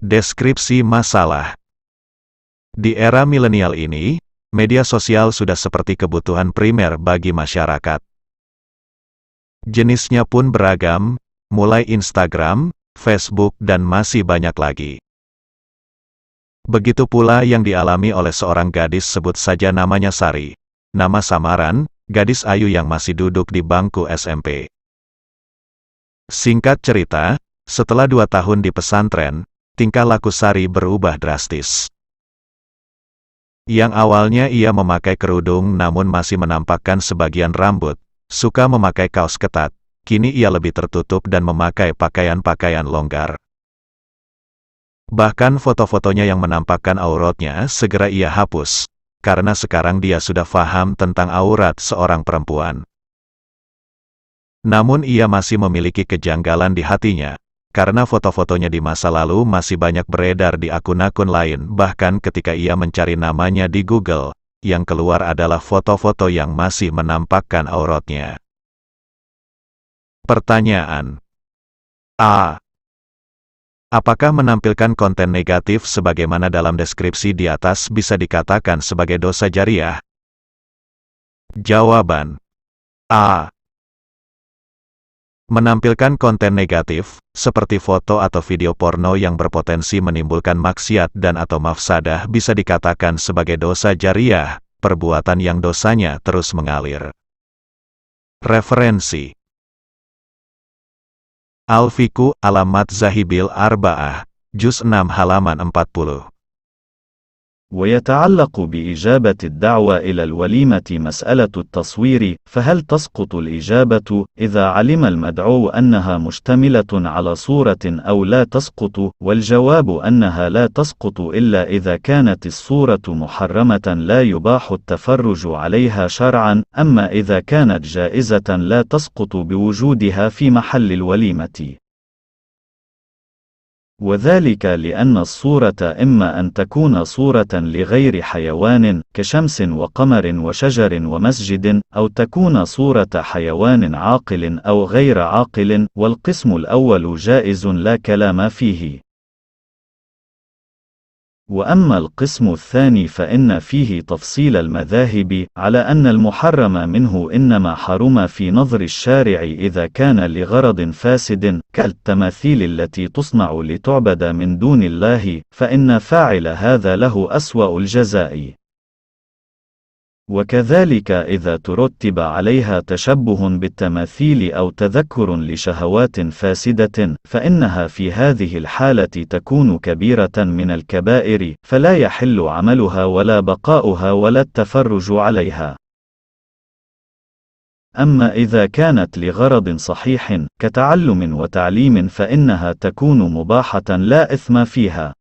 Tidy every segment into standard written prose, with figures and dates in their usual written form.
Deskripsi masalah. Di era milenial ini, media sosial sudah seperti kebutuhan primer bagi masyarakat. Jenisnya pun beragam, mulai Instagram, Facebook dan masih banyak lagi. Begitu pula yang dialami oleh seorang gadis, sebut saja namanya Sari. Nama samaran, gadis ayu yang masih duduk di bangku SMP. Singkat cerita, setelah 2 tahun di pesantren, tingkah laku Sari berubah drastis. Yang awalnya ia memakai kerudung namun masih menampakkan sebagian rambut, suka memakai kaos ketat, kini ia lebih tertutup dan memakai pakaian-pakaian longgar. Bahkan foto-fotonya yang menampakkan auratnya segera ia hapus, karena sekarang dia sudah paham tentang aurat seorang perempuan. Namun ia masih memiliki kejanggalan di hatinya, karena foto-fotonya di masa lalu masih banyak beredar di akun-akun lain. Bahkan ketika ia mencari namanya di Google, yang keluar adalah foto-foto yang masih menampakkan auratnya. Pertanyaan: A. Apakah menampilkan konten negatif sebagaimana dalam deskripsi di atas bisa dikatakan sebagai dosa jariah? Jawaban: A. Menampilkan konten negatif, seperti foto atau video porno yang berpotensi menimbulkan maksiat dan atau mafsadah bisa dikatakan sebagai dosa jariah, perbuatan yang dosanya terus mengalir. Referensi: Al-Fiqhu ala Madzahibil Arba'ah, Juz 6 halaman 40. ويتعلق بإجابة الدعوة إلى الوليمة مسألة التصوير، فهل تسقط الإجابة إذا علم المدعو أنها مشتملة على صورة أو لا تسقط؟ والجواب أنها لا تسقط إلا إذا كانت الصورة محرمة لا يباح التفرج عليها شرعا، أما إذا كانت جائزة لا تسقط بوجودها في محل الوليمة. وذلك لأن الصورة إما أن تكون صورة لغير حيوان كشمس وقمر وشجر ومسجد، أو تكون صورة حيوان عاقل أو غير عاقل، والقسم الأول جائز لا كلام فيه. وأما القسم الثاني فإن فيه تفصيل المذاهب على أن المحرم منه إنما حرم في نظر الشارع إذا كان لغرض فاسد كالتماثيل التي تصنع لتعبد من دون الله، فإن فاعل هذا له أسوأ الجزاء. وكذلك إذا ترتب عليها تشبه بالتماثيل أو تذكر لشهوات فاسدة، فإنها في هذه الحالة تكون كبيرة من الكبائر، فلا يحل عملها ولا بقاؤها ولا التفرج عليها. أما إذا كانت لغرض صحيح كتعلم وتعليم فإنها تكون مباحة لا إثم فيها.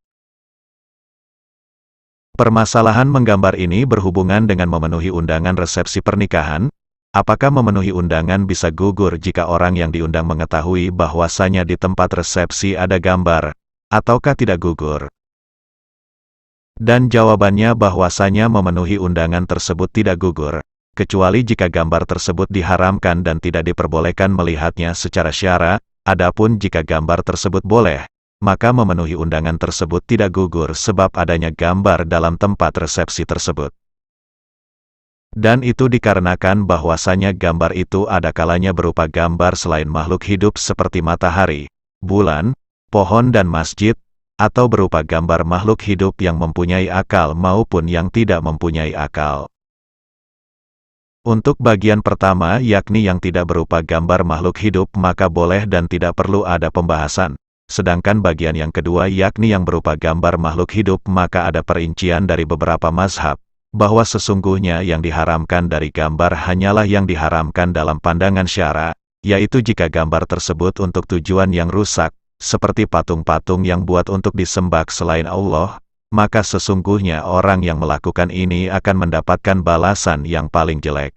Permasalahan menggambar ini berhubungan dengan memenuhi undangan resepsi pernikahan. Apakah memenuhi undangan bisa gugur jika orang yang diundang mengetahui bahwasanya di tempat resepsi ada gambar, ataukah tidak gugur? Dan jawabannya bahwasanya memenuhi undangan tersebut tidak gugur, kecuali jika gambar tersebut diharamkan dan tidak diperbolehkan melihatnya secara syara. Adapun jika gambar tersebut boleh, maka memenuhi undangan tersebut tidak gugur sebab adanya gambar dalam tempat resepsi tersebut. Dan itu dikarenakan bahwasanya gambar itu ada kalanya berupa gambar selain makhluk hidup seperti matahari, bulan, pohon dan masjid, atau berupa gambar makhluk hidup yang mempunyai akal maupun yang tidak mempunyai akal. Untuk bagian pertama yakni yang tidak berupa gambar makhluk hidup maka boleh dan tidak perlu ada pembahasan. Sedangkan bagian yang kedua yakni yang berupa gambar makhluk hidup maka ada perincian dari beberapa mazhab, bahwa sesungguhnya yang diharamkan dari gambar hanyalah yang diharamkan dalam pandangan syara, yaitu jika gambar tersebut untuk tujuan yang rusak, seperti patung-patung yang buat untuk disembah selain Allah, maka sesungguhnya orang yang melakukan ini akan mendapatkan balasan yang paling jelek.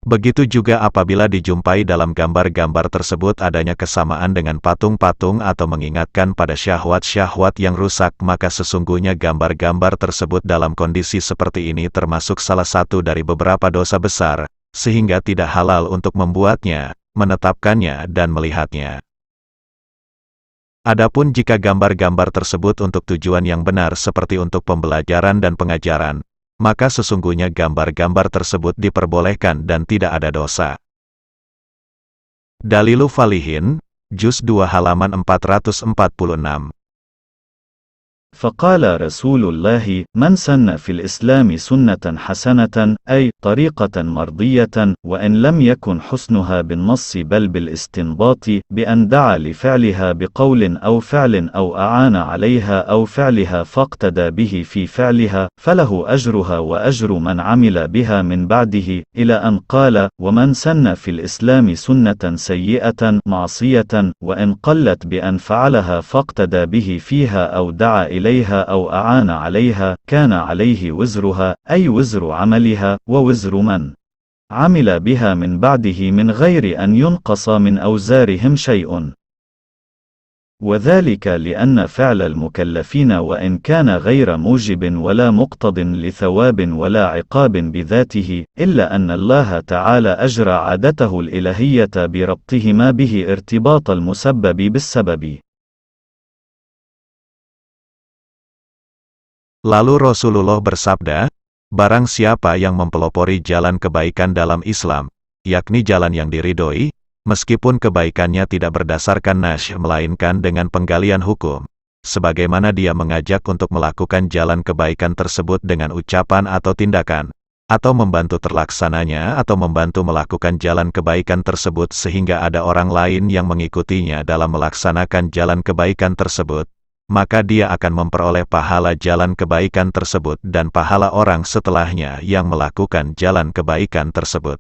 Begitu juga apabila dijumpai dalam gambar-gambar tersebut adanya kesamaan dengan patung-patung atau mengingatkan pada syahwat-syahwat yang rusak, maka sesungguhnya gambar-gambar tersebut dalam kondisi seperti ini termasuk salah satu dari beberapa dosa besar, sehingga tidak halal untuk membuatnya, menetapkannya dan melihatnya. Adapun jika gambar-gambar tersebut untuk tujuan yang benar seperti untuk pembelajaran dan pengajaran, maka sesungguhnya gambar-gambar tersebut diperbolehkan dan tidak ada dosa. Dalilu Falihin, Juz 2 halaman 446. فقال رسول الله: من سن في الإسلام سنة حسنة أي طريقة مرضية وإن لم يكن حسنها بالنص بل بالاستنباط بأن دعا لفعلها بقول أو فعل أو أعان عليها أو فعلها فاقتدى به في فعلها فله أجرها وأجر من عمل بها من بعده إلى أن قال: ومن سن في الإسلام سنة سيئة معصية وإن قلت بأن فعلها فاقتدى به فيها أو دعا إليها أو أعان عليها كان عليه وزرها أي وزر عملها ووزر من عمل بها من بعده من غير أن ينقص من أوزارهم شيء. وذلك لأن فعل المكلفين وإن كان غير موجب ولا مقتض لثواب ولا عقاب بذاته إلا أن الله تعالى أجرى عادته الإلهية بربطهما به ارتباط المسبب بالسبب. Lalu Rasulullah bersabda, barang siapa yang mempelopori jalan kebaikan dalam Islam, yakni jalan yang diridhoi, meskipun kebaikannya tidak berdasarkan nas melainkan dengan penggalian hukum, sebagaimana dia mengajak untuk melakukan jalan kebaikan tersebut dengan ucapan atau tindakan, atau membantu terlaksananya atau membantu melakukan jalan kebaikan tersebut sehingga ada orang lain yang mengikutinya dalam melaksanakan jalan kebaikan tersebut, maka dia akan memperoleh pahala jalan kebaikan tersebut dan pahala orang setelahnya yang melakukan jalan kebaikan tersebut.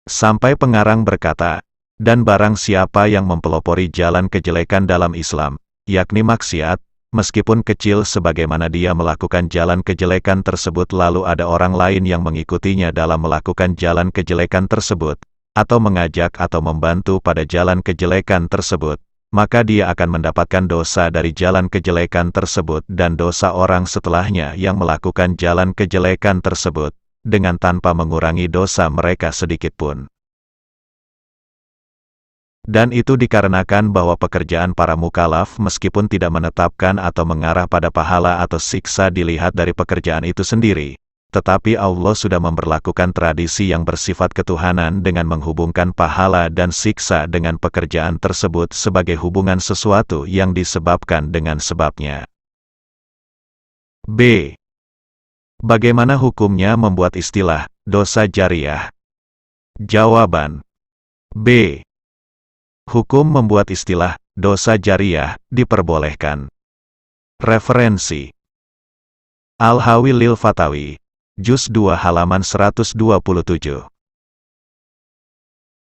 Sampai pengarang berkata, dan barang siapa yang mempelopori jalan kejelekan dalam Islam, yakni maksiat, meskipun kecil sebagaimana dia melakukan jalan kejelekan tersebut lalu ada orang lain yang mengikutinya dalam melakukan jalan kejelekan tersebut, atau mengajak atau membantu pada jalan kejelekan tersebut, maka dia akan mendapatkan dosa dari jalan kejelekan tersebut dan dosa orang setelahnya yang melakukan jalan kejelekan tersebut, dengan tanpa mengurangi dosa mereka sedikitpun. Dan itu dikarenakan bahwa pekerjaan para mukallaf meskipun tidak menetapkan atau mengarah pada pahala atau siksa dilihat dari pekerjaan itu sendiri, tetapi Allah sudah memberlakukan tradisi yang bersifat ketuhanan dengan menghubungkan pahala dan siksa dengan pekerjaan tersebut sebagai hubungan sesuatu yang disebabkan dengan sebabnya. B. Bagaimana hukumnya membuat istilah dosa jariyah? Jawaban. B. Hukum membuat istilah dosa jariyah diperbolehkan. Referensi: Al-Hawi lil Fatawi, Juz 2 halaman 127.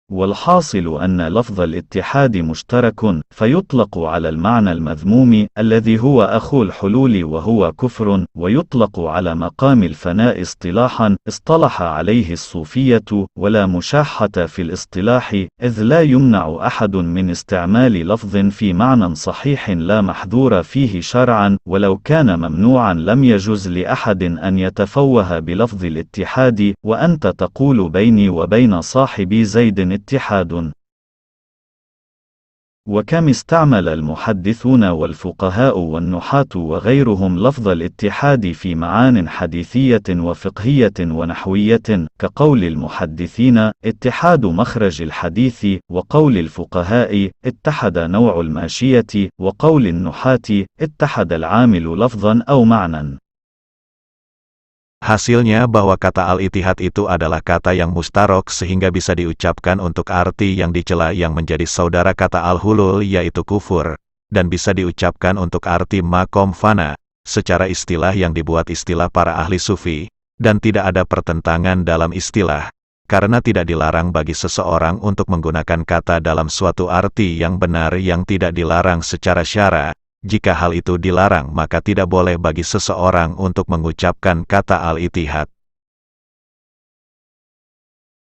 والحاصل أن لفظ الاتحاد مشترك فيطلق على المعنى المذموم الذي هو أخو الحلول وهو كفر ويطلق على مقام الفناء اصطلاحا اصطلح عليه الصوفية ولا مشاحة في الاصطلاح إذ لا يمنع أحد من استعمال لفظ في معنى صحيح لا محذور فيه شرعا ولو كان ممنوعا لم يجوز لأحد أن يتفوه بلفظ الاتحاد وأنت تقول بيني وبين صاحبي زيد اتحاد. وكم استعمل المحدثون والفقهاء والنحاة وغيرهم لفظ الاتحاد في معان حديثية وفقهية ونحوية كقول المحدثين اتحاد مخرج الحديث وقول الفقهاء اتحد نوع الماشية وقول النحاة اتحد العامل لفظا أو معنى. Hasilnya bahwa kata al-ittihad itu adalah kata yang mustarok sehingga bisa diucapkan untuk arti yang dicela yang menjadi saudara kata al-hulul yaitu kufur, dan bisa diucapkan untuk arti makom fana, secara istilah yang dibuat istilah para ahli sufi, dan tidak ada pertentangan dalam istilah, karena tidak dilarang bagi seseorang untuk menggunakan kata dalam suatu arti yang benar yang tidak dilarang secara syara. Jika hal itu dilarang maka tidak boleh bagi seseorang untuk mengucapkan kata al-ittihad.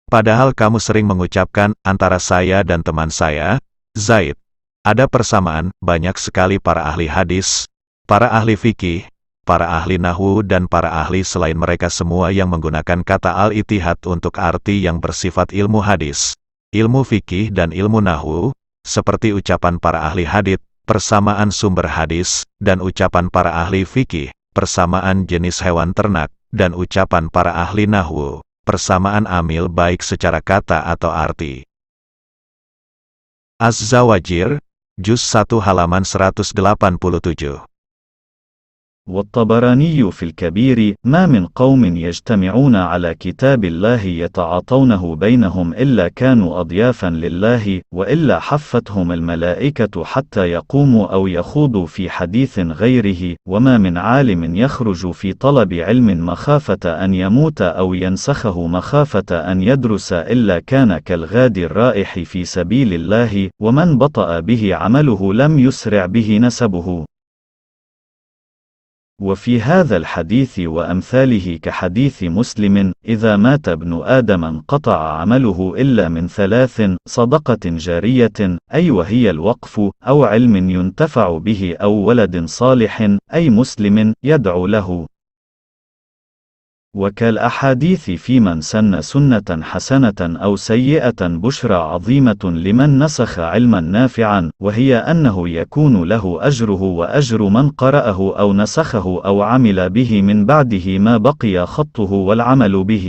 Padahal kamu sering mengucapkan antara saya dan teman saya, Zaid. Ada persamaan, banyak sekali para ahli hadis, para ahli fikih, para ahli nahwu dan para ahli selain mereka semua yang menggunakan kata al-ittihad untuk arti yang bersifat ilmu hadis, ilmu fikih dan ilmu nahwu, seperti ucapan para ahli hadits, persamaan sumber hadis, dan ucapan para ahli fikih, persamaan jenis hewan ternak, dan ucapan para ahli nahwu, persamaan amil baik secara kata atau arti. Az-Zawajir, Juz 1 halaman 187. والطبراني في الكبير: ما من قوم يجتمعون على كتاب الله يتعاطونه بينهم إلا كانوا أضيافا لله، وإلا حفتهم الملائكة حتى يقوموا أو يخوضوا في حديث غيره، وما من عالم يخرج في طلب علم مخافة أن يموت أو ينسخه مخافة أن يدرس إلا كان كالغاد الرائح في سبيل الله، ومن بطأ به عمله لم يسرع به نسبه. وفي هذا الحديث وأمثاله كحديث مسلم: إذا مات ابن آدم انقطع عمله إلا من ثلاث: صدقة جارية، أي وهي الوقف، أو علم ينتفع به، أو ولد صالح، أي مسلم يدعو له. وكالأحاديث في من سن سنة حسنة أو سيئة بشرى عظيمة لمن نسخ علما نافعا، وهي أنه يكون له أجره وأجر من قرأه أو نسخه أو عمل به من بعده ما بقي خطه والعمل به.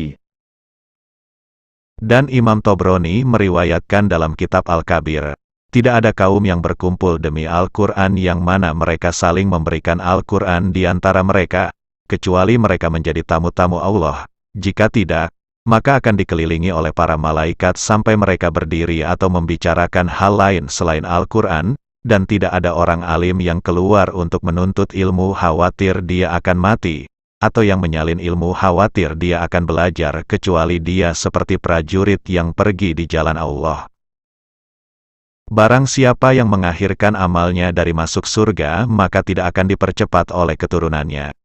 Dan Imam Tobroni meriwayatkan dalam kitab Al-Kabir, tidak ada kaum yang berkumpul demi Al-Quran yang mana mereka saling memberikan Al-Quran di antara mereka, kecuali mereka menjadi tamu-tamu Allah. Jika tidak, maka akan dikelilingi oleh para malaikat sampai mereka berdiri atau membicarakan hal lain selain Al-Quran, dan tidak ada orang alim yang keluar untuk menuntut ilmu khawatir dia akan mati, atau yang menyalin ilmu khawatir dia akan belajar, kecuali dia seperti prajurit yang pergi di jalan Allah. Barang siapa yang mengakhirkan amalnya dari masuk surga, maka tidak akan dipercepat oleh keturunannya.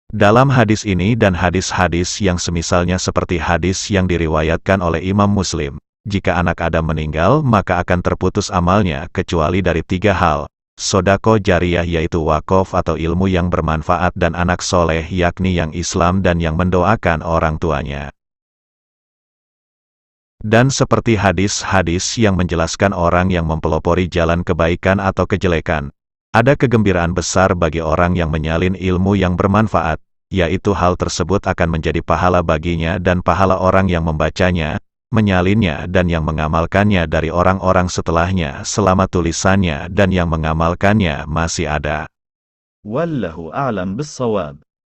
Dalam hadis ini dan hadis-hadis yang semisalnya seperti hadis yang diriwayatkan oleh Imam Muslim, jika anak Adam meninggal maka akan terputus amalnya kecuali dari 3 hal: sodako jariyah yaitu wakaf atau ilmu yang bermanfaat, dan anak soleh yakni yang Islam dan yang mendoakan orang tuanya. Dan seperti hadis-hadis yang menjelaskan orang yang mempelopori jalan kebaikan atau kejelekan, ada kegembiraan besar bagi orang yang menyalin ilmu yang bermanfaat, yaitu hal tersebut akan menjadi pahala baginya dan pahala orang yang membacanya, menyalinnya dan yang mengamalkannya dari orang-orang setelahnya selama tulisannya dan yang mengamalkannya masih ada. Wallahu a'lam bis-shawab.